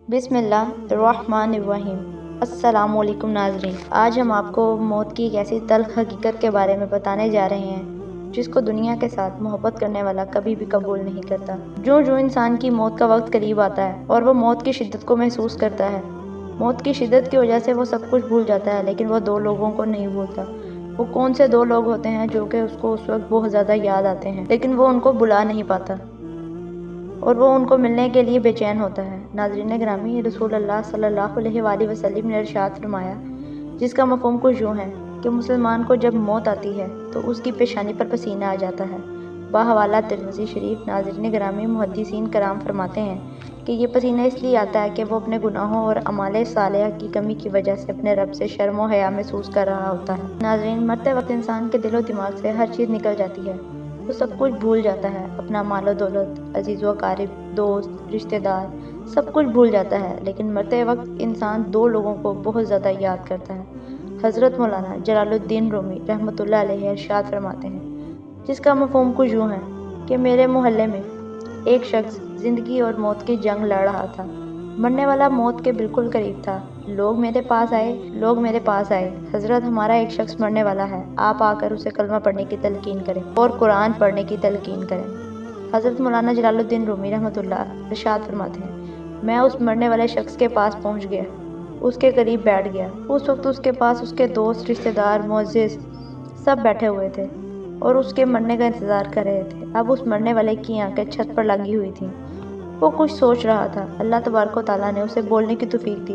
बिस्मिल्लाहिर्रहमानिर्रहीम। अस्सलाम वालेकुम नाज़रीन। आज हम आपको मौत की एक ऐसी तल्ख़ हकीकत के बारे में बताने जा रहे हैं जिसको दुनिया के साथ मोहब्बत करने वाला कभी भी कबूल नहीं करता। जो इंसान की मौत का वक्त करीब आता है और वो मौत की शिद्दत को महसूस करता है, मौत की शिद्दत की वजह से वो सब कुछ भूल जाता है, लेकिन वो दो लोगों को नहीं भूलता। वो कौन से दो लोग होते हैं जो कि उसको उस वक्त बहुत ज़्यादा याद आते हैं, लेकिन वो उनको बुला नहीं पाता और वो उनको मिलने के लिए बेचैन होता है। नाज़रीन गिरामी, रसूल अल्लाह सल्लल्लाहु अलैहि वसल्लम ने इरशाद फरमाया, जिसका मफ़हूम कुछ यूँ है कि मुसलमान को जब मौत आती है तो उसकी पेशानी पर पसीना आ जाता है। बाहवाला तिरमिज़ी शरीफ। नाज़रीन गिरामी, मुहद्दिसीन कराम फरमाते हैं कि ये पसीना इसलिए आता है कि वो अपने गुनाहों और अमाले सालिहा की कमी की वजह से अपने रब से शर्म व हया महसूस कर रहा होता है। नाज़रीन, मरते वक्त इंसान के दिलो दिमाग से हर चीज़ निकल जाती है, वो सब कुछ भूल जाता है, अपना मालो दौलत, अजीज़ व अकारिब, दोस्त, रिश्तेदार, सब कुछ भूल जाता है। लेकिन मरते वक्त इंसान दो लोगों को बहुत ज़्यादा याद करता है। हज़रत मौलाना जलालुद्दीन रूमी रहमतुल्लाह अलैहि इरशाद फरमाते हैं, जिसका मफ़हूम कुछ यूँ है कि मेरे मोहल्ले में एक शख्स ज़िंदगी और मौत की जंग लड़ रहा था। मरने वाला मौत के बिल्कुल करीब था। लोग मेरे पास आए, हज़रत, हमारा एक शख्स मरने वाला है, आप आकर उसे कलमा पढ़ने की तलकीन करें और कुरान पढ़ने की तलकीन करें। हज़रत मौलाना जलालुद्दीन रूमी रहमतुल्लाह इरशाद फरमाते हैं, मैं उस मरने वाले शख्स के पास पहुंच गया, उसके करीब बैठ गया। उस वक्त उसके पास उसके दोस्त, रिश्तेदार, मुअज़्ज़िज़ सब बैठे हुए थे और उसके मरने का इंतज़ार कर रहे थे। अब उस मरने वाले की आंखें छत पर लगी हुई थीं। वो कुछ सोच रहा था। अल्लाह तबारक व तआला ने उसे बोलने की तौफीक दी।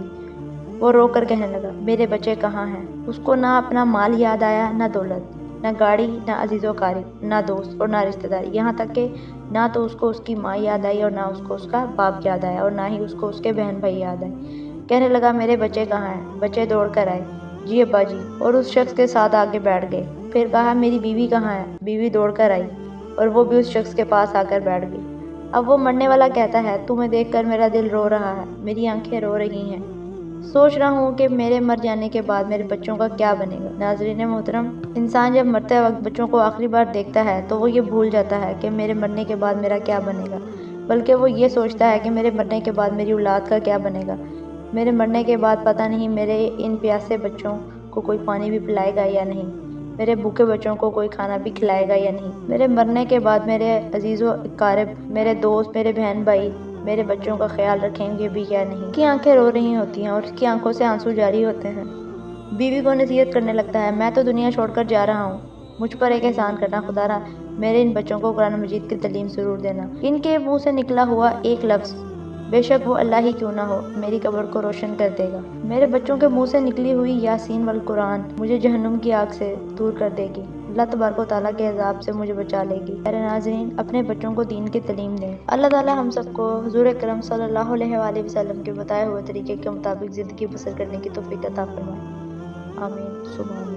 वो रो कर कहने लगा, मेरे बच्चे कहाँ हैं? उसको ना अपना माल याद आया, ना दौलत, ना गाड़ी, ना अजीज़ व अकारिब, ना दोस्त और ना रिश्तेदार, यहाँ तक कि ना तो उसको उसकी माँ याद आई और ना उसको उसका बाप याद आया और ना ही उसको उसके बहन भाई याद आए। कहने लगा, मेरे बच्चे कहाँ हैं? बच्चे दौड़ कर आए, जी अब्बा जी, और उस शख्स के साथ आके बैठ गए। फिर कहा, मेरी बीवी कहाँ है? बीवी दौड़ कर आई और वो भी उस शख्स के पास आकर बैठ गई। अब वो मरने वाला कहता है, तुम्हें देखकर मेरा दिल रो रहा है, मेरी आंखें रो रही हैं, सोच रहा हूँ कि मेरे मर जाने के बाद मेरे बच्चों का क्या बनेगा। नाज़रीन मोहतरम, इंसान जब मरते वक्त बच्चों को आखिरी बार देखता है तो वो ये भूल जाता है कि मेरे मरने के बाद मेरा क्या बनेगा, बल्कि वो ये सोचता है कि मेरे मरने के बाद मेरी औलाद का क्या बनेगा। मेरे मरने के बाद पता नहीं मेरे इन प्यासे बच्चों को कोई पानी भी पिलाएगा या नहीं, मेरे भूखे बच्चों को कोई खाना भी खिलाएगा या नहीं। मेरे मरने के बाद मेरे अजीज़ व अकारिब, मेरे दोस्त, मेरे बहन भाई मेरे बच्चों का ख्याल रखेंगे भी या नहीं। उसकी आंखें रो रही होती हैं और उसकी आंखों से आंसू जारी होते हैं। बीवी को नसीहत करने लगता है, मैं तो दुनिया छोड़कर जा रहा हूँ, मुझ पर एक एहसान करना खुदारा, मेरे इन बच्चों को कुरान मजीद की तालीम ज़रूर देना। इनके मुंह से निकला हुआ एक लफ्ज़, बेशक वो अल्लाह ही क्यों ना हो, मेरी कब्र को रोशन कर देगा। मेरे बच्चों के मुंह से निकली हुई यासीन वल कुरान मुझे जहन्नुम की आग से दूर कर देगी, अल्लाह तबारक व तआला के अज़ाब से मुझे बचा लेगी। अरे नाज़रीन, अपने बच्चों को दीन की तालीम दें। अल्लाह ताला हम सबको हुज़ूर अकरम सल्लल्लाहु अलैहि वसल्लम के बताए हुए तरीके के मुताबिक ज़िंदगी बसर करने की तौफीक अता फरमाए। आमीन सुबह आमीन।